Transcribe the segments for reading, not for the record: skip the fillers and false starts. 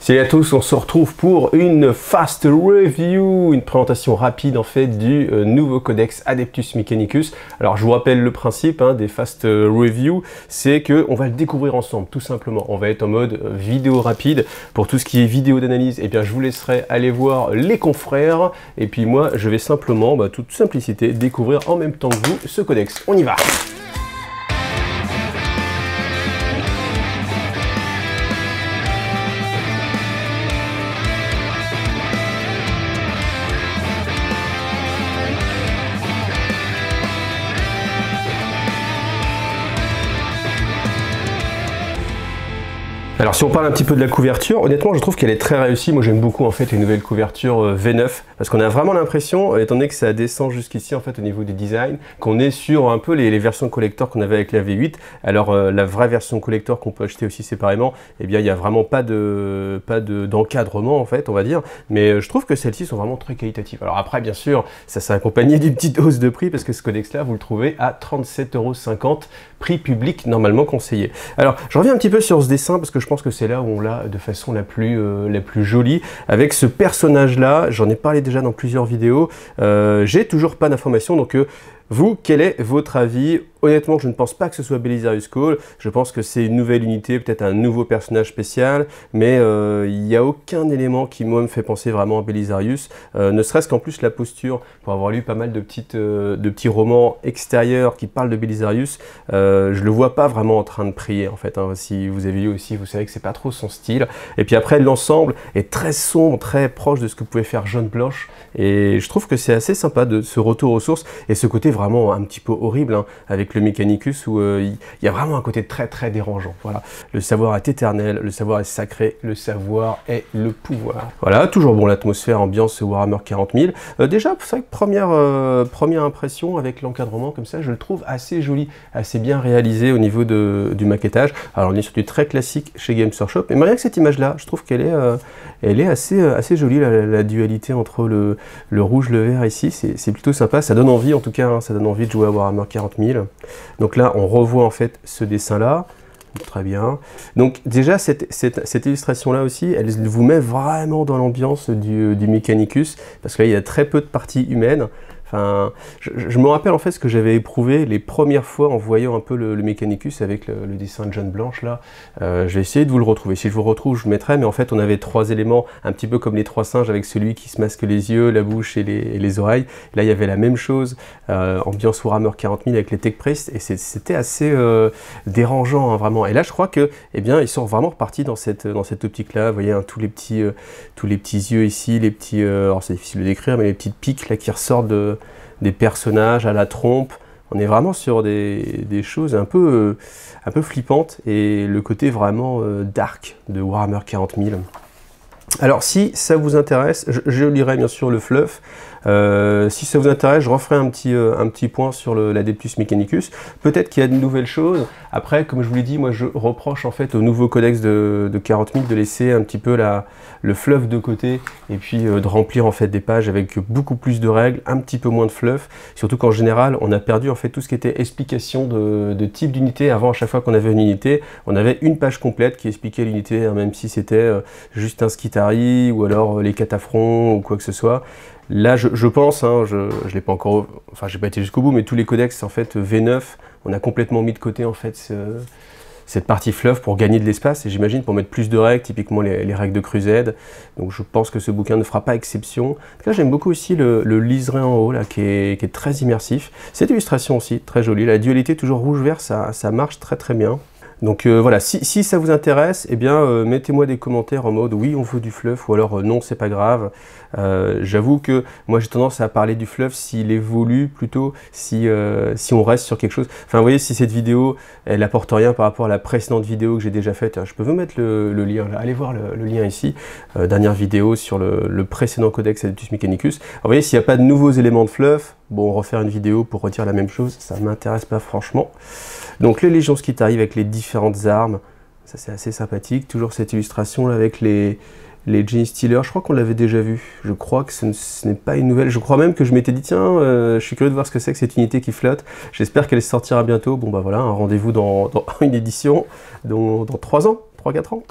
Salut à tous, on se retrouve pour une fast review, une présentation rapide en fait du nouveau codex Adeptus Mechanicus. Alors je vous rappelle le principe des fast review, c'est que on va le découvrir ensemble tout simplement. On va être en mode vidéo rapide. Pour tout ce qui est vidéo d'analyse, eh bien je vous laisserai aller voir les confrères et puis moi je vais simplement, toute simplicité, découvrir en même temps que vous ce codex. On y va! Alors si on parle un petit peu de la couverture, honnêtement je trouve qu'elle est très réussie. Moi j'aime beaucoup en fait les nouvelles couvertures V9 parce qu'on a vraiment l'impression, étant donné que ça descend jusqu'ici en fait au niveau du design, qu'on est sur un peu les versions collector qu'on avait avec la V8. Alors la vraie version collector qu'on peut acheter aussi séparément, eh bien il n'y a vraiment pas d'encadrement en fait on va dire, mais je trouve que celles-ci sont vraiment très qualitatives. Alors après bien sûr ça s'est accompagné d'une petite hausse de prix parce que ce codex là vous le trouvez à 37,50 €, prix public normalement conseillé. Alors je reviens un petit peu sur ce dessin parce que je pense que c'est là où on l'a de façon la plus jolie avec ce personnage là. J'en ai parlé déjà dans plusieurs vidéos. J'ai toujours pas d'informations, donc vous, quel est votre avis? Honnêtement, je ne pense pas que ce soit Belisarius Cawl. Je pense que c'est une nouvelle unité, peut-être un nouveau personnage spécial, mais il n'y a aucun élément qui, moi, me fait penser vraiment à Belisarius. Ne serait-ce qu'en plus la posture, pour avoir lu pas mal de petits romans extérieurs qui parlent de Belisarius, je le vois pas vraiment en train de prier, en fait. Si vous avez lu aussi, vous savez que c'est pas trop son style. Et puis après, l'ensemble est très sombre, très proche de ce que pouvait faire John Blanche. Et je trouve que c'est assez sympa de ce retour aux sources et ce côté vraiment un petit peu horrible avec le Mechanicus où il y a vraiment un côté très très dérangeant. Voilà, le savoir est éternel, le savoir est sacré, le savoir est le pouvoir. Voilà, toujours bon l'atmosphère, ambiance Warhammer 40 000. Déjà, c'est vrai que première impression avec l'encadrement comme ça, je le trouve assez joli, assez bien réalisé au niveau du maquettage. Alors on est sur du très classique chez Games Workshop, et rien que cette image-là, je trouve qu'elle est assez jolie, la dualité entre le rouge, le vert ici, c'est plutôt sympa, ça donne envie en tout cas, ça donne envie de jouer à Warhammer 40 000. Donc là, on revoit en fait ce dessin-là, très bien. Donc déjà, cette illustration-là aussi, elle vous met vraiment dans l'ambiance du Mechanicus, parce que là, il y a très peu de parties humaines. Enfin, je me rappelle en fait ce que j'avais éprouvé les premières fois en voyant un peu le Mechanicus avec le dessin de John Blanche là. Je vais essayer de vous le retrouver. Si je vous retrouve, je mettrai. Mais en fait, on avait trois éléments, un petit peu comme les trois singes avec celui qui se masque les yeux, la bouche et les oreilles. Là, il y avait la même chose, ambiance Warhammer 40 000 avec les Tech Priests, et c'était assez dérangeant vraiment. Et là, je crois que, eh bien, ils sont vraiment repartis dans cette optique-là. Vous voyez, tous les petits yeux ici, les petits, alors c'est difficile de décrire, mais les petites piques là qui ressortent des personnages à la trompe. On est vraiment sur des choses un peu flippantes, et le côté vraiment dark de Warhammer 40 000. Alors si ça vous intéresse, je lirai bien sûr le fluff. Si ça vous intéresse, je referai un petit point sur l'Adeptus Mechanicus. Peut-être qu'il y a de nouvelles choses. Après, comme je vous l'ai dit, moi je reproche en fait au nouveau codex de 40 000 de laisser un petit peu le fluff de côté, et puis de remplir en fait des pages avec beaucoup plus de règles, un petit peu moins de fluff. Surtout qu'en général, on a perdu en fait tout ce qui était explication de type d'unité. Avant, à chaque fois qu'on avait une unité, on avait une page complète qui expliquait l'unité, même si c'était juste un Skitari ou alors les cataphrons ou quoi que ce soit. Là, je pense, je l'ai pas encore, enfin, j'ai pas été jusqu'au bout, mais tous les codex en fait V9, on a complètement mis de côté en fait cette partie fluff pour gagner de l'espace, et j'imagine pour mettre plus de règles, typiquement les règles de Crusade. Donc je pense que ce bouquin ne fera pas exception. Là, j'aime beaucoup aussi le liseré en haut là qui est très immersif. Cette illustration aussi très jolie, la dualité toujours rouge-vert, ça marche très très bien. Donc voilà, si ça vous intéresse, eh bien mettez-moi des commentaires en mode oui on veut du fluff, ou alors non c'est pas grave. J'avoue que moi j'ai tendance à parler du fluff s'il évolue plutôt, si on reste sur quelque chose. Enfin vous voyez, si cette vidéo elle apporte rien par rapport à la précédente vidéo que j'ai déjà faite, je peux vous mettre le lien là, allez voir le lien ici, dernière vidéo sur le précédent codex Adeptus Mechanicus. Alors, vous voyez, s'il n'y a pas de nouveaux éléments de fluff, bon refaire une vidéo pour redire la même chose, ça ne m'intéresse pas franchement. Donc les légions Skitari avec les différentes armes, ça c'est assez sympathique. Toujours cette illustration là avec les Genestealers, je crois qu'on l'avait déjà vu. Je crois que ce n'est pas une nouvelle. Je crois même que je m'étais dit tiens, je suis curieux de voir ce que c'est que cette unité qui flotte. J'espère qu'elle sortira bientôt. Bon bah voilà, un rendez-vous dans une édition dans 3 ans, 3-4 ans.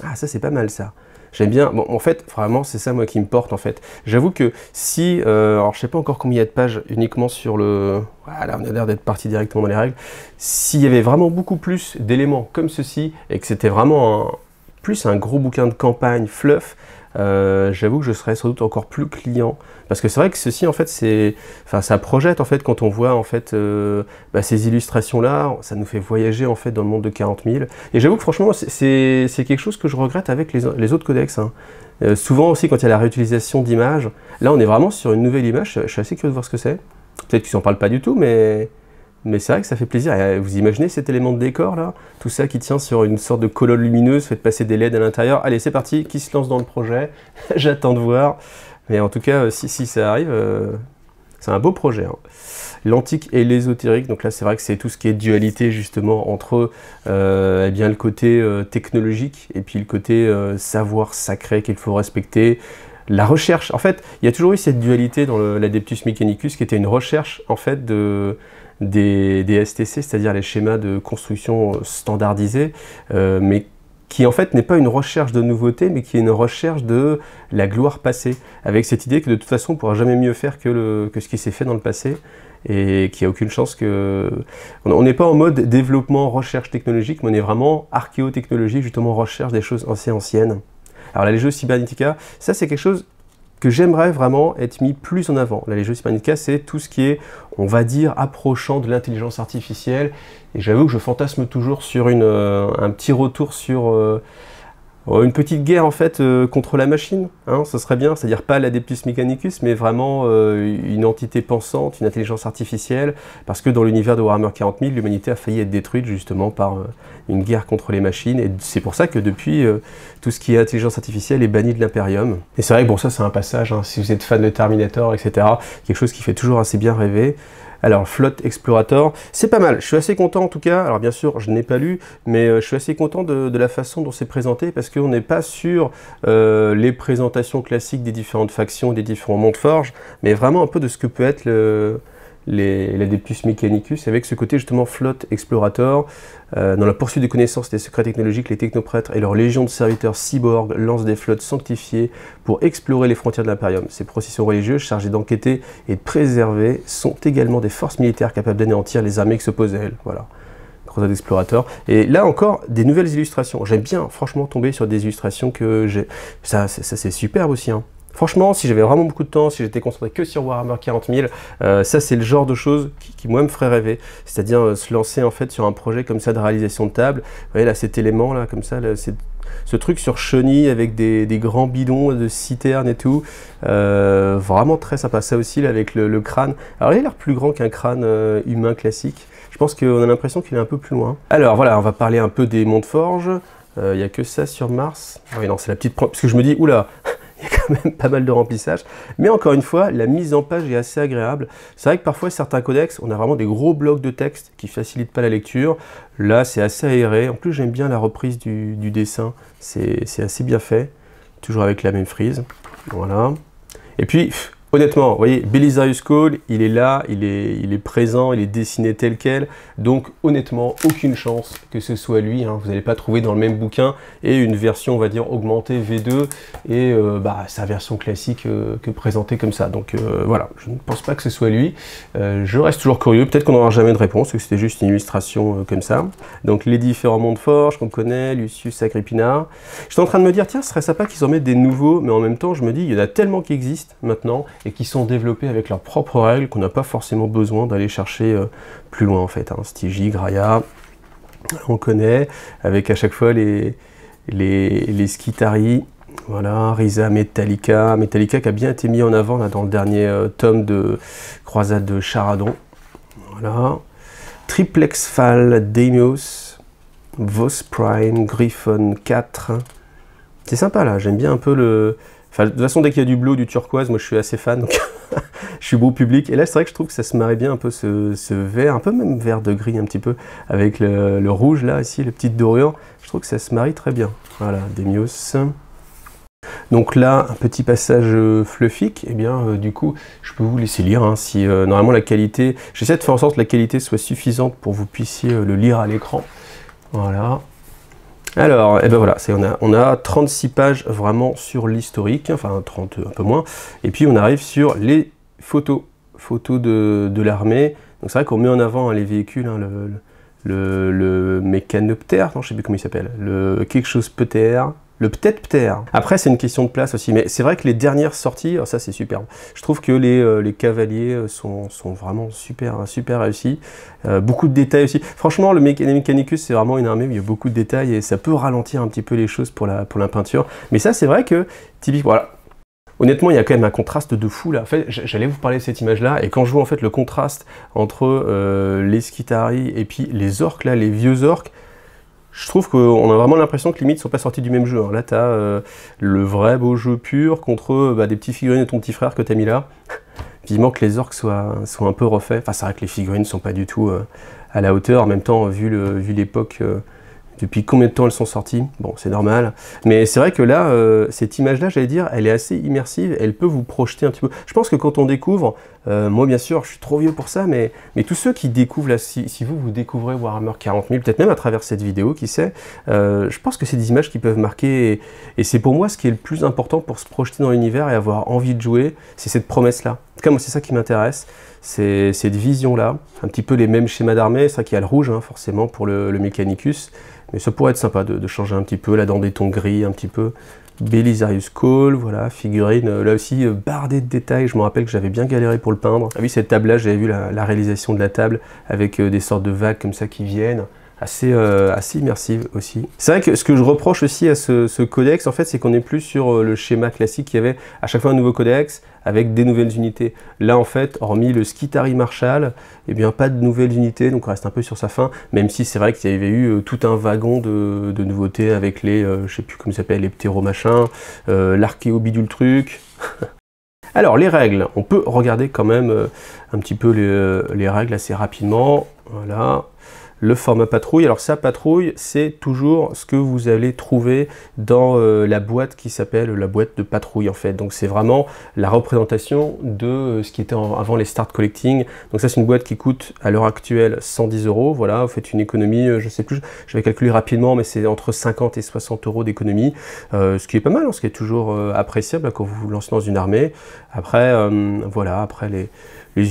Ah ça c'est pas mal ça. J'aime bien, bon, en fait, vraiment, c'est ça, moi, qui me porte, en fait. J'avoue que si, alors, je sais pas encore combien il y a de pages uniquement sur le... Voilà, on a l'air d'être parti directement dans les règles. S'il y avait vraiment beaucoup plus d'éléments comme ceci, et que c'était vraiment plus un gros bouquin de campagne, fluff, j'avoue que je serais sans doute encore plus client. Parce que c'est vrai que ceci, en fait, ça projette, en fait, quand on voit, en fait, ces illustrations-là, ça nous fait voyager, en fait, dans le monde de 40 000. Et j'avoue que, franchement, c'est quelque chose que je regrette avec les autres codex, hein. Souvent aussi, quand il y a la réutilisation d'images, là, on est vraiment sur une nouvelle image. Je suis assez curieux de voir ce que c'est. Peut-être qu'ils n'en parlent pas du tout, mais c'est vrai que ça fait plaisir. Et vous imaginez cet élément de décor, là? Tout ça qui tient sur une sorte de colonne lumineuse, faites passer des LED à l'intérieur. Allez, c'est parti, qui se lance dans le projet? J'attends de voir. Mais en tout cas, si ça arrive, c'est un beau projet, hein. L'antique et l'ésotérique, donc là c'est vrai que c'est tout ce qui est dualité justement entre eh bien, le côté technologique et puis le côté savoir sacré qu'il faut respecter. La recherche, en fait, il y a toujours eu cette dualité dans l'Adeptus Mechanicus qui était une recherche en fait des STC, c'est-à-dire les schémas de construction standardisés, mais qui en fait n'est pas une recherche de nouveauté, mais qui est une recherche de la gloire passée, avec cette idée que de toute façon on ne pourra jamais mieux faire que ce qui s'est fait dans le passé, et qu'il n'y a aucune chance que... On n'est pas en mode développement, recherche technologique, mais on est vraiment archéotechnologie, justement recherche des choses assez anciennes. Alors la Legio Cybernetica, ça c'est quelque chose que j'aimerais vraiment être mis plus en avant. La Legio Cybernetica, c'est tout ce qui est, on va dire, approchant de l'intelligence artificielle. Et j'avoue que je fantasme toujours sur un petit retour sur une petite guerre en fait contre la machine. Hein, ce serait bien, c'est-à-dire pas l'Adeptus Mechanicus, mais vraiment une entité pensante, une intelligence artificielle. Parce que dans l'univers de Warhammer 40 000, l'humanité a failli être détruite justement par une guerre contre les machines. Et c'est pour ça que depuis, tout ce qui est intelligence artificielle est banni de l'Imperium. Et c'est vrai que bon, ça c'est un passage, hein, si vous êtes fan de Terminator, etc., quelque chose qui fait toujours assez bien rêver. Alors, Flotte Explorator, c'est pas mal. Je suis assez content en tout cas. Alors bien sûr, je n'ai pas lu, mais je suis assez content de la façon dont c'est présenté parce qu'on n'est pas sur les présentations classiques des différentes factions, des différents mondes forges, mais vraiment un peu de ce que peut être l'Adeptus Mechanicus, avec ce côté justement Flotte Explorator. Dans la poursuite des connaissances des secrets technologiques, les technoprêtres et leurs légions de serviteurs cyborgs lancent des flottes sanctifiées pour explorer les frontières de l'Imperium. Ces processions religieuses, chargées d'enquêter et de préserver, sont également des forces militaires capables d'anéantir les armées qui s'opposent à elles. Voilà, croisade d'explorateurs. Et là encore, des nouvelles illustrations. J'aime bien franchement tomber sur des illustrations que j'ai... Ça c'est superbe aussi, hein. Franchement, si j'avais vraiment beaucoup de temps, si j'étais concentré que sur Warhammer 40 000, ça c'est le genre de choses qui moi me ferait rêver. C'est-à-dire se lancer en fait sur un projet comme ça de réalisation de table. Vous voyez là cet élément là, comme ça, là, ce truc sur chenille avec des grands bidons de citernes et tout. Vraiment très sympa. Ça aussi là avec le crâne. Alors il a l'air plus grand qu'un crâne humain classique. Je pense qu'on a l'impression qu'il est un peu plus loin. Alors voilà, on va parler un peu des mondes forges. Il n'y a que ça sur Mars. Ah oui non, c'est la petite... Parce que je me dis, oula, il y a quand même pas mal de remplissage. Mais encore une fois, la mise en page est assez agréable. C'est vrai que parfois, certains codex, on a vraiment des gros blocs de texte qui ne facilitent pas la lecture. Là, c'est assez aéré. En plus, j'aime bien la reprise du dessin. C'est assez bien fait. Toujours avec la même frise. Voilà. Et puis... Honnêtement, vous voyez, Belisarius Cawl, il est là, il est présent, il est dessiné tel quel, donc honnêtement, aucune chance que ce soit lui, hein. Vous n'allez pas trouver dans le même bouquin, et une version, on va dire, augmentée V2, et sa version classique que présentée comme ça. Donc voilà, je ne pense pas que ce soit lui. Je reste toujours curieux, peut-être qu'on n'aura jamais de réponse, que c'était juste une illustration comme ça. Donc les différents mondes forges qu'on connaît, Lucius Agrippina. J'étais en train de me dire, tiens, ce serait sympa qu'ils en mettent des nouveaux, mais en même temps, je me dis, il y en a tellement qui existent maintenant, et qui sont développés avec leurs propres règles qu'on n'a pas forcément besoin d'aller chercher plus loin en fait. Hein. Stygie, Graia, on connaît, avec à chaque fois les Skitari, voilà, Risa, Metallica qui a bien été mis en avant là, dans le dernier tome de Croisade de Charadon. Voilà. Triplex Fall, Daimios, Vos Prime, Griffon 4. C'est sympa là, j'aime bien un peu le... Enfin, de toute façon, dès qu'il y a du bleu, du turquoise, moi je suis assez fan, donc je suis beau public. Et là, c'est vrai que je trouve que ça se marie bien un peu ce vert, un peu même vert de gris un petit peu, avec le rouge là, ici, les petites dorures. Je trouve que ça se marie très bien. Voilà, Daimios. Donc là, un petit passage fluffique, et bien du coup, je peux vous laisser lire, hein, si normalement la qualité... J'essaie de faire en sorte que la qualité soit suffisante pour que vous puissiez le lire à l'écran. Voilà. Alors, et ben voilà, on a 36 pages vraiment sur l'historique, enfin 30, un peu moins, et puis on arrive sur les photos de l'armée. Donc c'est vrai qu'on met en avant les véhicules, hein, le mécanoptère, non je sais plus comment il s'appelle, le quelque chose PTR, le peut-être PTR. Après c'est une question de place aussi, mais c'est vrai que les dernières sorties, alors ça c'est superbe. Je trouve que les cavaliers sont vraiment super réussis. Beaucoup de détails aussi. Franchement le Mechanicus c'est vraiment une armée où il y a beaucoup de détails et ça peut ralentir un petit peu les choses pour la peinture. Mais ça c'est vrai que, typiquement, voilà. Honnêtement, il y a quand même un contraste de fou là. En fait, j'allais vous parler de cette image-là, et quand je vois en fait le contraste entre les Skitarii et puis les orques là, les vieux orques, je trouve qu'on a vraiment l'impression que limite ils sont pas sortis du même jeu. Hein. Là, tu as le vrai beau jeu pur contre des petits figurines de ton petit frère que tu as mis là. Vivement que les orques soient un peu refaits. Enfin, c'est vrai que les figurines ne sont pas du tout à la hauteur. En même temps, vu l'époque. Depuis combien de temps elles sont sorties? Bon, c'est normal. Mais c'est vrai que là, cette image-là, j'allais dire, elle est assez immersive, elle peut vous projeter un petit peu. Je pense que quand on découvre, moi bien sûr, je suis trop vieux pour ça, mais tous ceux qui découvrent, là, si vous découvrez Warhammer 40 000, peut-être même à travers cette vidéo, qui sait, je pense que c'est des images qui peuvent marquer, et c'est pour moi ce qui est le plus important pour se projeter dans l'univers et avoir envie de jouer, c'est cette promesse-là. En tout cas, moi, c'est ça qui m'intéresse, c'est cette vision-là, un petit peu les mêmes schémas d'armée, c'est vrai qu'il y a le rouge, hein, forcément, pour le Mechanicus, mais ça pourrait être sympa de changer un petit peu, là dans des tons gris un petit peu. Belisarius Cawl, voilà, figurine, là aussi bardée de détails, je me rappelle que j'avais bien galéré pour le peindre. Ah oui, cette table-là, j'avais vu la réalisation de la table, avec des sortes de vagues comme ça qui viennent, assez immersive aussi. C'est vrai que ce que je reproche aussi à ce codex, en fait, c'est qu'on n'est plus sur le schéma classique qu'il y avait à chaque fois un nouveau codex, avec des nouvelles unités. Là, en fait, hormis le Skitarii Marshal, eh bien, pas de nouvelles unités, donc on reste un peu sur sa fin, même si c'est vrai qu'il y avait eu tout un wagon de nouveautés avec les, je sais plus comment ça s'appelle, les ptéro-machins, l'archéo-bidule truc. Alors, les règles, on peut regarder quand même un petit peu les règles assez rapidement, voilà. Le format patrouille, alors ça, patrouille, c'est toujours ce que vous allez trouver dans la boîte qui s'appelle la boîte de patrouille en fait. Donc c'est vraiment la représentation de ce qui était avant les start collecting. Donc ça c'est une boîte qui coûte à l'heure actuelle 110 €. Voilà, vous faites une économie, je sais plus, je vais calculer rapidement, mais c'est entre 50 et 60 € d'économie, ce qui est pas mal, hein, ce qui est toujours appréciable quand vous vous lancez dans une armée. Après, voilà, après les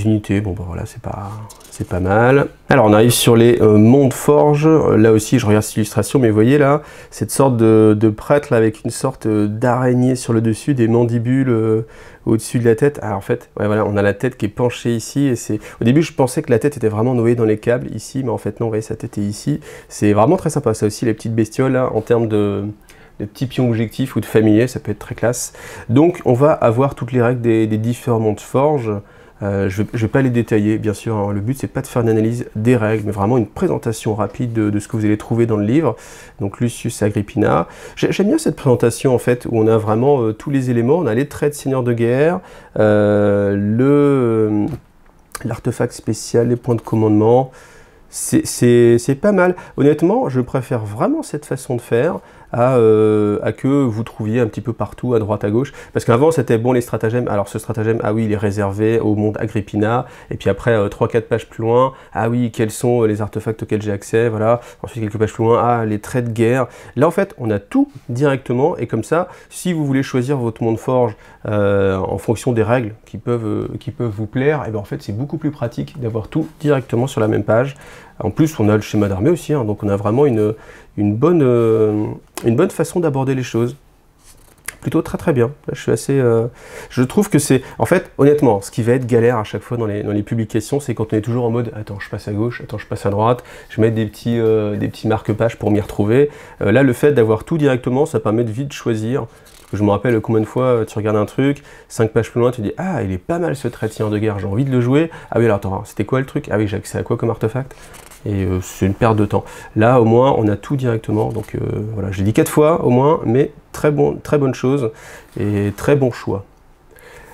unités, bon ben voilà, c'est pas mal. Alors on arrive sur les mondes forges, là aussi je regarde cette illustration, mais vous voyez là, cette sorte de prêtre là, avec une sorte d'araignée sur le dessus, des mandibules au-dessus de la tête. Alors en fait, ouais, voilà, on a la tête qui est penchée ici, et c'est. Au début je pensais que la tête était vraiment nouée dans les câbles ici, mais en fait non, vous voyez, sa tête est ici. C'est vraiment très sympa, ça aussi, les petites bestioles là, en termes de petits pions objectifs ou de familiers, ça peut être très classe. Donc on va avoir toutes les règles des différents mondes forges. Je vais pas les détailler, bien sûr, hein. Le but c'est pas de faire une analyse des règles, mais vraiment une présentation rapide de ce que vous allez trouver dans le livre. Donc Lucius Agrippina. J'aime bien cette présentation en fait, où on a vraiment tous les éléments. On a les traits de seigneur de guerre, l'artefact spécial, les points de commandement. C'est pas mal. Honnêtement, je préfère vraiment cette façon de faire à que vous trouviez un petit peu partout, à droite, à gauche. Parce qu'avant, c'était bon les stratagèmes. Alors ce stratagème, ah oui, il est réservé au monde Agrippina. Et puis après, 3-4 pages plus loin, ah oui, quels sont les artefacts auxquels j'ai accès, voilà. Ensuite, quelques pages plus loin, ah, les traits de guerre. Là, en fait, on a tout directement. Et comme ça, si vous voulez choisir votre monde forge en fonction des règles qui peuvent vous plaire, et bien en fait, c'est beaucoup plus pratique d'avoir tout directement sur la même page. En plus, on a le schéma d'armée aussi, hein, donc on a vraiment une bonne façon d'aborder les choses. Plutôt très bien. Là, je suis assez. Je trouve que c'est. En fait, honnêtement, ce qui va être galère à chaque fois dans les publications, c'est quand on est toujours en mode attends, je passe à gauche, attends, je passe à droite, je mets des petits marque-pages pour m'y retrouver. Là, le fait d'avoir tout directement, ça permet de vite choisir. Je me rappelle combien de fois tu regardes un truc, 5 pages plus loin, tu dis ah, il est pas mal ce trait de seigneur de guerre, j'ai envie de le jouer. Ah oui, alors attends, c'était quoi le truc? Ah oui, j'ai accès à quoi comme artefact? Et c'est une perte de temps. Là, au moins, on a tout directement. Donc voilà, je l'ai dit 4 fois au moins, mais très bonne chose et très bon choix.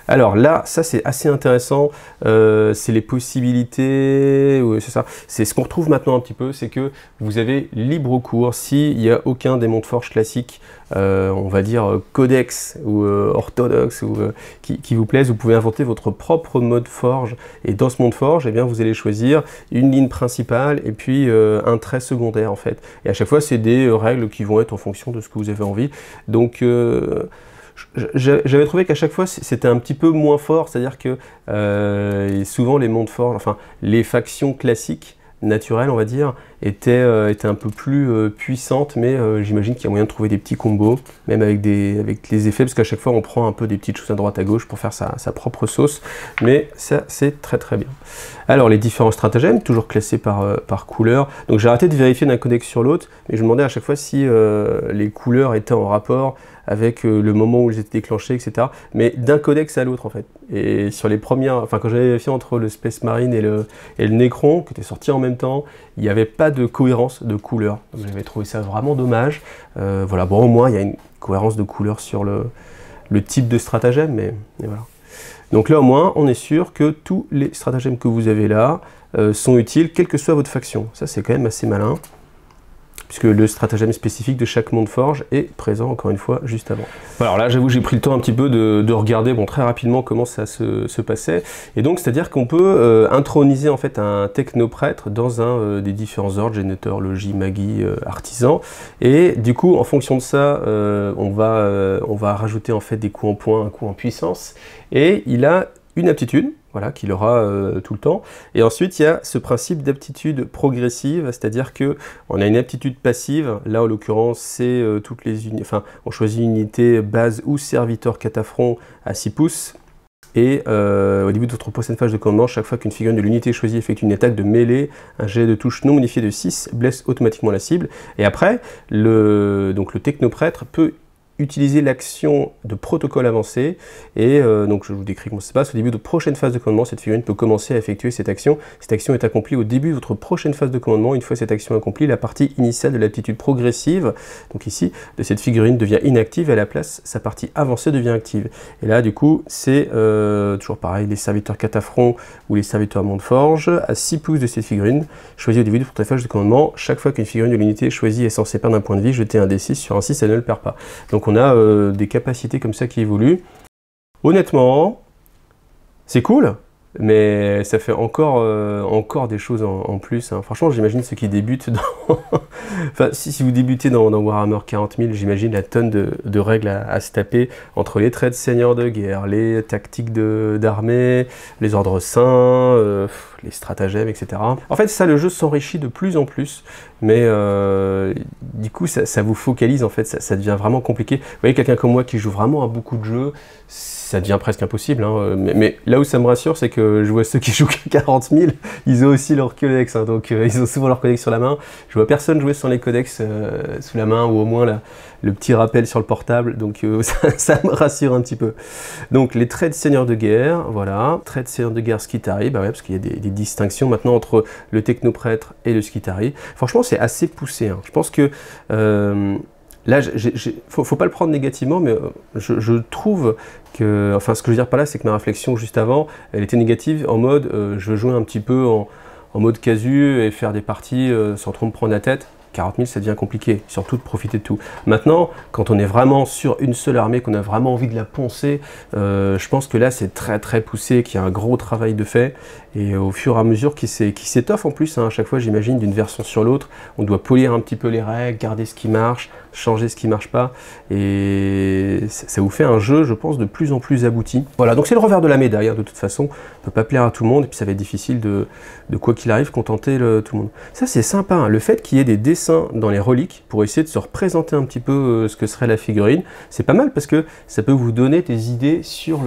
Alors là, ça c'est assez intéressant, c'est les possibilités, c'est ça, c'est ce qu'on retrouve maintenant un petit peu, c'est que vous avez libre cours, s'il n'y a aucun des Montforge classiques, on va dire codex ou orthodoxe ou qui vous plaise, vous pouvez inventer votre propre mode forge, et dans ce mode forge, eh bien, vous allez choisir une ligne principale et puis un trait secondaire en fait, et à chaque fois c'est des règles qui vont être en fonction de ce que vous avez envie, donc j'avais trouvé qu'à chaque fois c'était un petit peu moins fort, c'est-à-dire que souvent les mondes forts, enfin les factions classiques, naturelles on va dire, étaient un peu plus puissantes, mais j'imagine qu'il y a moyen de trouver des petits combos, même avec les effets, parce qu'à chaque fois on prend un peu des petites choses à droite à gauche pour faire sa propre sauce, mais ça c'est très très bien. Alors les différents stratagèmes, toujours classés par couleur, donc j'ai arrêté de vérifier d'un codex sur l'autre, mais je me demandais à chaque fois si les couleurs étaient en rapport avec le moment où ils étaient déclenchés, etc. Mais d'un codex à l'autre en fait. Et sur les premières, enfin quand j'avais vérifié entre le Space Marine et le Necron, qui était sorti en même temps, il n'y avait pas de cohérence de couleurs. Donc j'avais trouvé ça vraiment dommage. Voilà, bon au moins il y a une cohérence de couleurs sur le type de stratagème, mais voilà. Donc là au moins on est sûr que tous les stratagèmes que vous avez là sont utiles, quelle que soit votre faction. Ça c'est quand même assez malin, puisque le stratagème spécifique de chaque monde forge est présent encore une fois juste avant. Alors là j'avoue j'ai pris le temps un petit peu de regarder très rapidement comment ça se passait, et donc c'est à dire qu'on peut introniser en fait un technoprêtre dans un des différents ordres, générateur, logis, magie, artisan, et du coup en fonction de ça on va rajouter en fait des coups en points, un coup en puissance, et il a une aptitude, voilà, qu'il aura tout le temps. Et ensuite, il y a ce principe d'aptitude progressive, c'est-à-dire que on a une aptitude passive. Là, en l'occurrence, c'est toutes les unités. Enfin, on choisit une unité base ou serviteur catafron à 6 pouces. Et au début de votre prochaine phase de commandement, chaque fois qu'une figurine de l'unité choisie effectue une attaque de mêlée, un jet de touche non modifié de 6 blesse automatiquement la cible. Et après, le technoprêtre peut utiliser l'action de protocole avancé, et donc je vous décris comment ça se passe. Au début de prochaine phase de commandement, cette figurine peut commencer à effectuer cette action. Cette action est accomplie au début de votre prochaine phase de commandement. Une fois cette action accomplie, la partie initiale de l'aptitude progressive, donc ici, de cette figurine devient inactive, et à la place, sa partie avancée devient active. Et là, du coup, c'est toujours pareil, les serviteurs catafron ou les serviteurs monde forge, à 6 pouces de cette figurine, choisie au début de votre phase de commandement. Chaque fois qu'une figurine de l'unité choisie est censée perdre un point de vie, jetez un D6 sur un 6, elle ne le perd pas. Donc on a des capacités comme ça qui évoluent. Honnêtement, c'est cool, mais ça fait encore des choses en plus. Hein. Franchement, j'imagine ceux qui débutent dans... enfin, si vous débutez dans Warhammer 40 000, j'imagine la tonne de règles à se taper entre les traits de seigneur de guerre, les tactiques d'armée, les ordres saints, les stratagèmes, etc. En fait, ça, le jeu s'enrichit de plus en plus, mais du coup, ça vous focalise, en fait, ça devient vraiment compliqué. Vous voyez, quelqu'un comme moi qui joue vraiment à beaucoup de jeux, ça devient presque impossible, hein. Mais là où ça me rassure, c'est que je vois ceux qui jouent 40 000, ils ont aussi leur codex, hein, donc ils ont souvent leur codex sur la main. Je vois personne jouer sans les codex sous la main, ou au moins le petit rappel sur le portable, donc ça me rassure un petit peu. Donc les traits de seigneur de guerre, voilà, traits de seigneur de guerre Skitarii, bah ouais, parce qu'il y a des distinctions maintenant entre le technoprêtre et le Skitarii. Franchement, c'est assez poussé, hein. Je pense que... là, faut pas le prendre négativement, mais je trouve que... Enfin, ce que je veux dire par là, c'est que ma réflexion juste avant, elle était négative en mode je veux jouer un petit peu en mode casu et faire des parties sans trop me prendre la tête. 40 000, ça devient compliqué, surtout de profiter de tout. Maintenant, quand on est vraiment sur une seule armée, qu'on a vraiment envie de la poncer, je pense que là, c'est très très poussé, qu'il y a un gros travail de fait, et au fur et à mesure qui s'étoffe en plus, hein, à chaque fois, j'imagine, d'une version sur l'autre, on doit polir un petit peu les règles, garder ce qui marche, changer ce qui marche pas, et ça vous fait un jeu, je pense, de plus en plus abouti. Voilà, donc c'est le revers de la médaille, hein, de toute façon, on peut pas plaire à tout le monde, et puis ça va être difficile de quoi qu'il arrive, contenter tout le monde. Ça, c'est sympa, hein, le fait qu'il y ait des dessins dans les reliques pour essayer de se représenter un petit peu ce que serait la figurine, c'est pas mal parce que ça peut vous donner des idées sur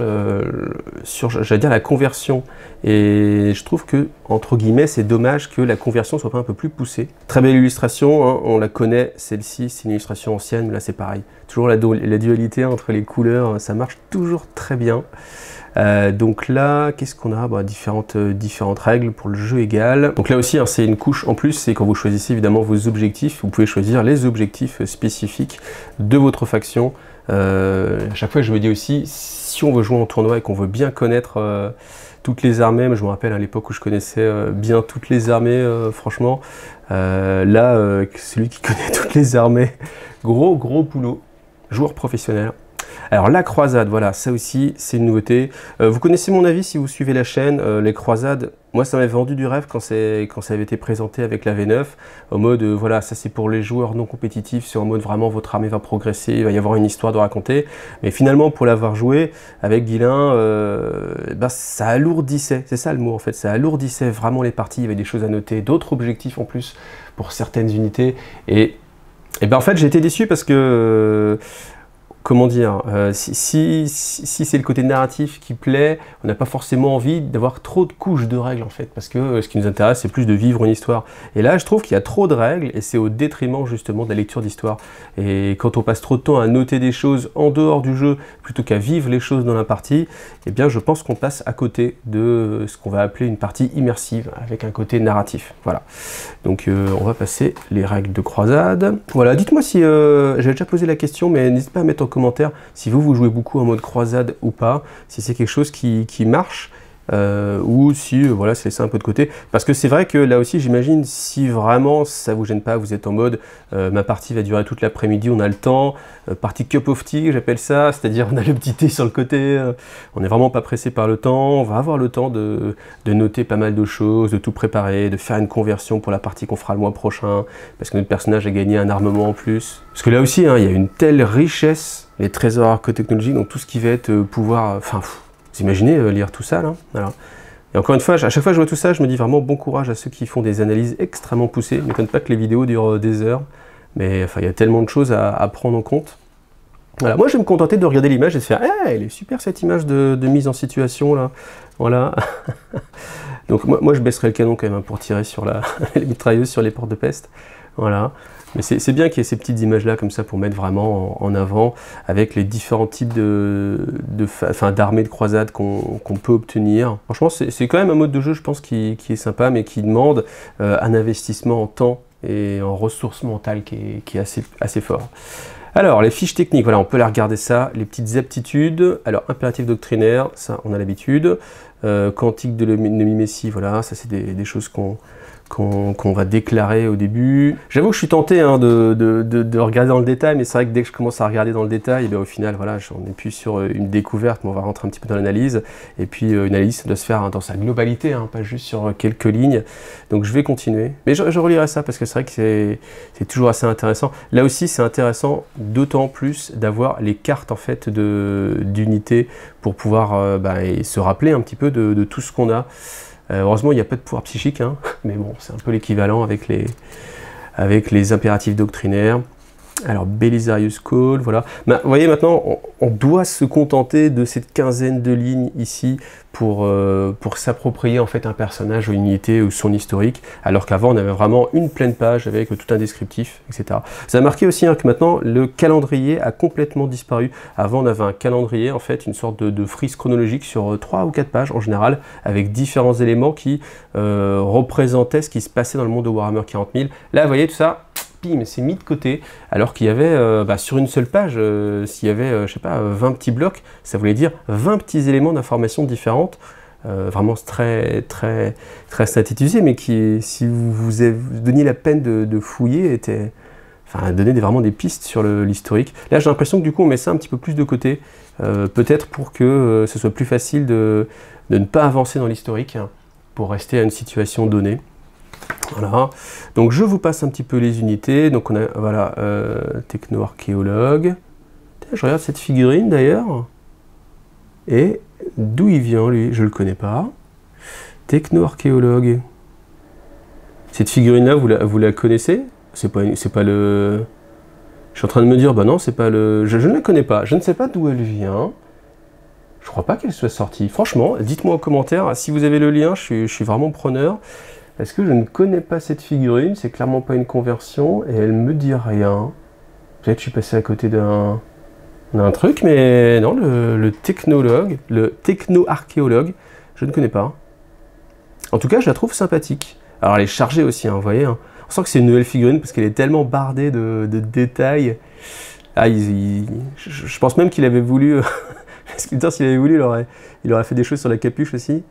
j'allais dire, la conversion, et je trouve que, entre guillemets, c'est dommage que la conversion soit pas un peu plus poussée. Très belle illustration, hein, on la connaît, celle-ci, c'est une illustration ancienne, mais là c'est pareil, toujours la dualité entre les couleurs, ça marche toujours très bien. Donc là, qu'est-ce qu'on a? Bah, différentes règles pour le jeu égal. Donc là aussi, hein, c'est une couche en plus, c'est quand vous choisissez évidemment vos objectifs, vous pouvez choisir les objectifs spécifiques de votre faction À chaque fois, je me dis aussi, si on veut jouer en tournoi et qu'on veut bien connaître toutes les armées, je me rappelle à l'époque où je connaissais bien toutes les armées, franchement, là, celui qui connaît toutes les armées, gros boulot, joueur professionnel. Alors la croisade, voilà, ça aussi c'est une nouveauté. Vous connaissez mon avis si vous suivez la chaîne, les croisades, moi ça m'avait vendu du rêve quand ça avait été présenté avec la V9, au mode voilà, ça c'est pour les joueurs non compétitifs, c'est en mode vraiment votre armée va progresser, il va y avoir une histoire de raconter. Mais finalement pour l'avoir joué avec Guilain, ça alourdissait, c'est ça le mot en fait, ça alourdissait vraiment les parties, il y avait des choses à noter, d'autres objectifs en plus pour certaines unités. Et en fait j'ai été déçu parce que comment dire, si c'est le côté narratif qui plaît, on n'a pas forcément envie d'avoir trop de couches de règles en fait, parce que ce qui nous intéresse c'est plus de vivre une histoire. Et là je trouve qu'il y a trop de règles et c'est au détriment justement de la lecture d'histoire. Et quand on passe trop de temps à noter des choses en dehors du jeu plutôt qu'à vivre les choses dans la partie, eh bien je pense qu'on passe à côté de ce qu'on va appeler une partie immersive avec un côté narratif. Voilà. Donc on va passer les règles de croisade. Voilà, dites-moi si j'avais déjà posé la question, mais n'hésitez pas à mettre en commentaire si vous jouez beaucoup en mode croisade ou pas, si c'est quelque chose qui marche ou si voilà, c'est laissé un peu de côté, parce que c'est vrai que là aussi j'imagine si vraiment ça vous gêne pas, vous êtes en mode ma partie va durer toute l'après-midi, on a le temps, partie cup of tea j'appelle ça, c'est-à-dire on a le petit thé sur le côté, on n'est vraiment pas pressé par le temps, on va avoir le temps de noter pas mal de choses, de tout préparer, de faire une conversion pour la partie qu'on fera le mois prochain, parce que notre personnage a gagné un armement en plus, parce que là aussi hein, il y a une telle richesse, les trésors archéotechnologiques, donc tout ce qui va être pouvoir, enfin vous imaginez lire tout ça là, voilà. Et encore une fois, à chaque fois que je vois tout ça, je me dis vraiment bon courage à ceux qui font des analyses extrêmement poussées. Ne m'étonne pas que les vidéos durent des heures, mais enfin il y a tellement de choses à prendre en compte. Voilà, moi je vais me contenter de regarder l'image et de faire hey, elle est super cette image de mise en situation là, voilà. Donc moi je baisserai le canon quand même hein, pour tirer sur les mitrailleuses sur les portes de peste, voilà. Mais c'est bien qu'il y ait ces petites images-là comme ça pour mettre vraiment en avant avec les différents types d'armées de croisade qu'on peut obtenir. Franchement, c'est quand même un mode de jeu, je pense, qui est sympa, mais qui demande un investissement en temps et en ressources mentales qui est assez fort. Alors, les fiches techniques, voilà, on peut la regarder ça. Les petites aptitudes. Alors, impératif doctrinaire, ça, on a l'habitude. Quantique de mimésie, voilà, ça, c'est des choses qu'on va déclarer au début. J'avoue que je suis tenté hein, de regarder dans le détail, mais c'est vrai que dès que je commence à regarder dans le détail, au final, voilà, on n'est plus sur une découverte, mais on va rentrer un petit peu dans l'analyse. Et puis une analyse, ça doit se faire hein, dans sa globalité, hein, pas juste sur quelques lignes. Donc je vais continuer. Mais je relirai ça parce que c'est vrai que c'est toujours assez intéressant. Là aussi, c'est intéressant d'autant plus d'avoir les cartes en fait d'unités pour pouvoir se rappeler un petit peu de tout ce qu'on a. Heureusement, il n'y a pas de pouvoir psychique, hein, mais bon, c'est un peu l'équivalent avec les impératifs doctrinaires. Alors, Belisarius Call, voilà. Vous voyez, maintenant, on doit se contenter de cette quinzaine de lignes ici pour s'approprier en fait un personnage ou une unité ou son historique, alors qu'avant, on avait vraiment une pleine page avec tout un descriptif, etc. Ça a marqué aussi hein, que maintenant, le calendrier a complètement disparu. Avant, on avait un calendrier, en fait, une sorte de frise chronologique sur 3 ou 4 pages en général, avec différents éléments qui représentaient ce qui se passait dans le monde de Warhammer 40 000. Là, vous voyez, tout ça, mais c'est mis de côté, alors qu'il y avait sur une seule page, s'il y avait, je sais pas, 20 petits blocs, ça voulait dire 20 petits éléments d'information différentes, vraiment très synthétisés, mais qui, si vous donniez la peine de fouiller, donnait vraiment des pistes sur l'historique. Là, j'ai l'impression que du coup, on met ça un petit peu plus de côté, peut-être pour que ce soit plus facile de ne pas avancer dans l'historique, hein, pour rester à une situation donnée. Voilà, donc je vous passe un petit peu les unités. Donc on a, voilà, techno-archéologue. Je regarde cette figurine d'ailleurs. Et d'où il vient lui? Je le connais pas. Techno-archéologue. Cette figurine-là, vous la connaissez? C'est pas le... Je suis en train de me dire, bah non, c'est pas le... Je ne la connais pas. Je ne sais pas d'où elle vient. Je crois pas qu'elle soit sortie. Franchement, dites-moi en commentaire. Si vous avez le lien, je suis vraiment preneur. Est-ce que je ne connais pas cette figurine? C'est clairement pas une conversion et elle me dit rien. Peut-être que je suis passé à côté d'un truc, mais non, le technologue, le techno-archéologue, je ne connais pas. En tout cas, je la trouve sympathique. Alors elle est chargée aussi, hein, vous voyez. Hein. On sent que c'est une nouvelle figurine parce qu'elle est tellement bardée de détails. Ah, je pense même qu'il avait voulu, le sculpteur, s'il avait voulu, il aurait fait des choses sur la capuche aussi.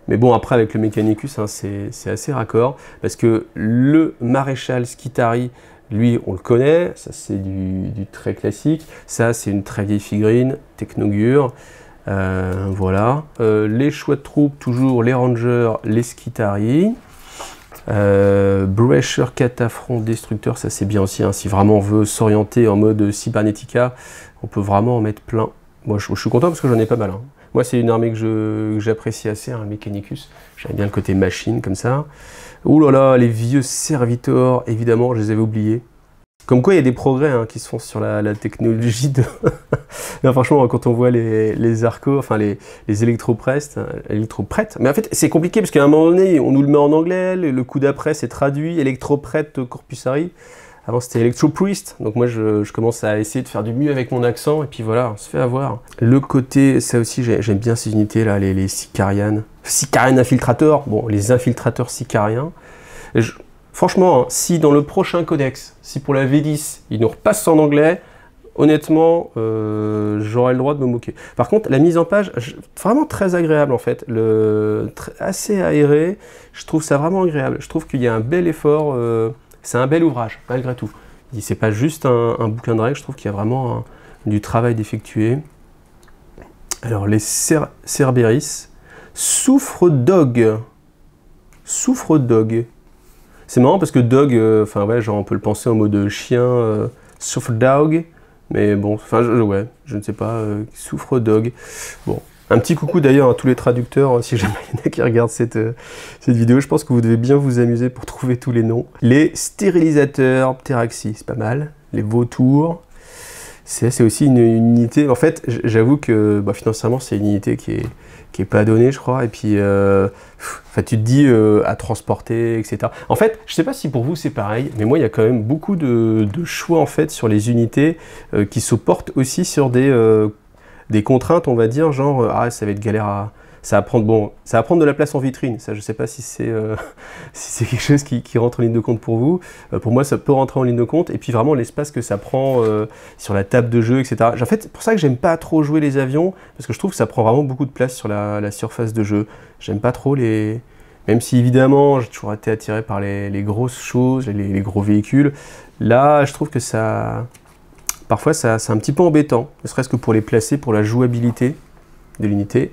Mais bon, après, avec le Mechanicus, hein, c'est assez raccord, parce que le Maréchal Skitari, lui, on le connaît, ça c'est du très classique. Ça, c'est une très vieille figurine, Technogure. Voilà. Les choix de troupes, toujours les Rangers, les Skitari. Brescher Catafron Destructeur, ça c'est bien aussi, hein. Si vraiment on veut s'orienter en mode Cybernetica, on peut vraiment en mettre plein. Moi je suis content parce que j'en ai pas mal, hein. Moi c'est une armée que j'apprécie assez, hein, le Mechanicus. J'aime bien le côté machine comme ça. Ouh là là, les vieux servitors, évidemment, je les avais oubliés. Comme quoi il y a des progrès, hein, qui se font sur la technologie de... Non, franchement, quand on voit les arcos, enfin les électroprêtes, mais en fait c'est compliqué parce qu'à un moment donné on nous le met en anglais, le coup d'après c'est traduit, électroprète corpusari. Avant c'était Electropriest, donc moi je commence à essayer de faire du mieux avec mon accent, et puis voilà, on se fait avoir. Le côté, ça aussi j'aime bien ces unités là, les Sicarian infiltrateurs, bon les infiltrateurs sicariens. Franchement, hein, si dans le prochain codex, si pour la V10, il nous repasse en anglais, honnêtement, j'aurais le droit de me moquer. Par contre, la mise en page, vraiment très agréable en fait, assez aéré, je trouve ça vraiment agréable. Je trouve qu'il y a un bel effort, c'est un bel ouvrage, malgré tout. C'est pas juste un bouquin de règles, je trouve qu'il y a vraiment du travail d'effectuer. Alors, les Cerberus, Souffre Dog. Souffre Dog. C'est marrant parce que dog, enfin ouais, genre on peut le penser en mode chien, souffre dog, mais bon, enfin ouais, je ne sais pas, souffre dog. Bon, un petit coucou d'ailleurs à tous les traducteurs, si jamais il y en a qui regardent cette vidéo, je pense que vous devez bien vous amuser pour trouver tous les noms. Les stérilisateurs Pteraxis, c'est pas mal. Les vautours, c'est aussi une unité, en fait, j'avoue que bah, financièrement c'est une unité qui est pas donnée, je crois, et puis enfin, tu te dis à transporter, etc. En fait, je sais pas si pour vous c'est pareil, mais moi il y a quand même beaucoup de choix en fait sur les unités qui se portent aussi sur des contraintes, on va dire, genre ah ça va être galère ça va prendre de la place en vitrine. Ça, je sais pas si c'est si c'est quelque chose qui rentre en ligne de compte pour vous. Pour moi, ça peut rentrer en ligne de compte. Et puis vraiment l'espace que ça prend sur la table de jeu, etc. En fait, c'est pour ça que j'aime pas trop jouer les avions, parce que je trouve que ça prend vraiment beaucoup de place sur la surface de jeu. J'aime pas trop les... Même si évidemment, j'ai toujours été attiré par les grosses choses, les gros véhicules. Là, je trouve que ça... Parfois, c'est un petit peu embêtant, ne serait-ce que pour les placer, pour la jouabilité de l'unité.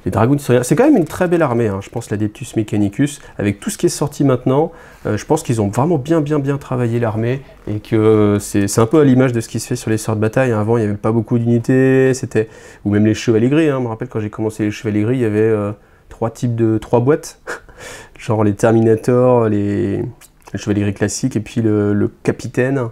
Les Dragoons historiens, c'est quand même une très belle armée, hein. Je pense l'Adeptus Mechanicus, avec tout ce qui est sorti maintenant, je pense qu'ils ont vraiment bien travaillé l'armée, et que c'est un peu à l'image de ce qui se fait sur les sorts de bataille, hein. Avant, il n'y avait pas beaucoup d'unités, ou même les chevaliers gris, hein. Je me rappelle quand j'ai commencé les chevaliers gris, il y avait trois boîtes, genre les Terminators, les chevaliers gris classiques, et puis le capitaine.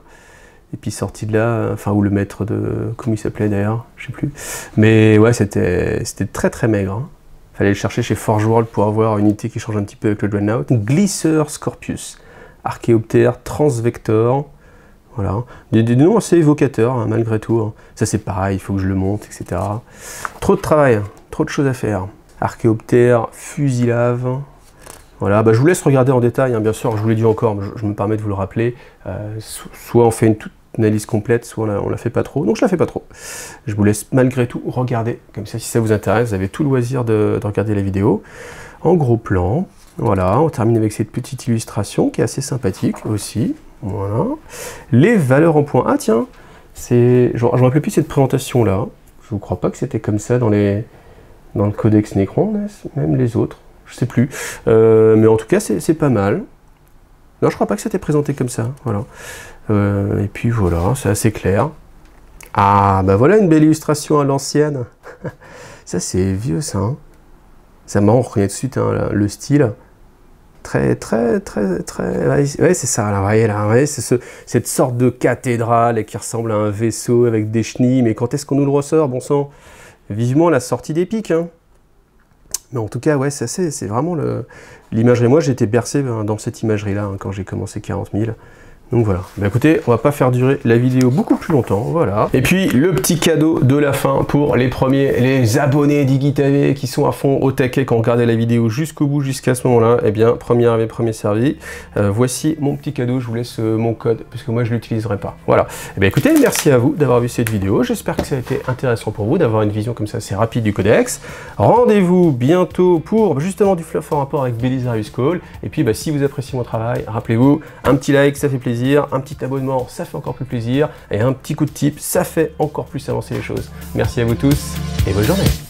Et puis sorti de là, enfin, ou le maître de... Comment il s'appelait d'ailleurs, je sais plus. Mais ouais, c'était très maigre, hein. Fallait le chercher chez Forge World pour avoir une unité qui change un petit peu avec le Dreadnought. Glisser Scorpius, Archéoptère, Transvector, voilà. Des noms assez évocateurs, hein, malgré tout, hein. Ça c'est pareil, il faut que je le monte, etc. Trop de travail, trop de choses à faire. Archéoptère, Fusilave. Voilà, bah, je vous laisse regarder en détail, hein, bien sûr, je vous l'ai dit encore, mais je me permets de vous le rappeler. Soit on fait toute une analyse complète, soit on la fait pas trop. Donc je la fais pas trop. Je vous laisse malgré tout regarder, comme ça si ça vous intéresse, vous avez tout le loisir de regarder la vidéo. En gros plan, voilà, on termine avec cette petite illustration qui est assez sympathique aussi. Voilà. Les valeurs en points. Ah tiens, je ne me rappelle plus cette présentation là. Je ne crois pas que c'était comme ça dans le Codex Necron, même les autres. Je sais plus, mais en tout cas c'est pas mal. Non, je crois pas que c'était présenté comme ça, voilà. Et puis voilà, c'est assez clair. Ah, bah voilà une belle illustration à l'ancienne. Ça c'est vieux ça, hein. Ça marrant, on reconnaît tout de suite, hein, le style. Très... Ouais, c'est ça, là, vous voyez, là, ouais, c'est cette sorte de cathédrale qui ressemble à un vaisseau avec des chenilles, mais quand est-ce qu'on nous le ressort, bon sang? Vivement la sortie d'Epic, hein. Mais en tout cas, ouais, c'est vraiment l'imagerie. Moi, j'ai été bercé dans cette imagerie-là, hein, quand j'ai commencé 40 000. Donc voilà, bah écoutez, on va pas faire durer la vidéo beaucoup plus longtemps, voilà. Et puis le petit cadeau de la fin pour les premiers, les abonnés d'IGTV qui sont à fond au taquet, qui ont regardé la vidéo jusqu'au bout, jusqu'à ce moment-là, eh bien, premier arrivé, premier servi. Voici mon petit cadeau, je vous laisse mon code, parce que moi je l'utiliserai pas. Voilà, et bien écoutez, merci à vous d'avoir vu cette vidéo, j'espère que ça a été intéressant pour vous, d'avoir une vision comme ça assez rapide du codex. Rendez-vous bientôt pour justement du fluff en rapport avec Belisarius Call, et puis bah, si vous appréciez mon travail, rappelez-vous, un petit like, ça fait plaisir. Un petit abonnement, ça fait encore plus plaisir, et un petit coup de tip, ça fait encore plus avancer les choses. Merci à vous tous, et bonne journée.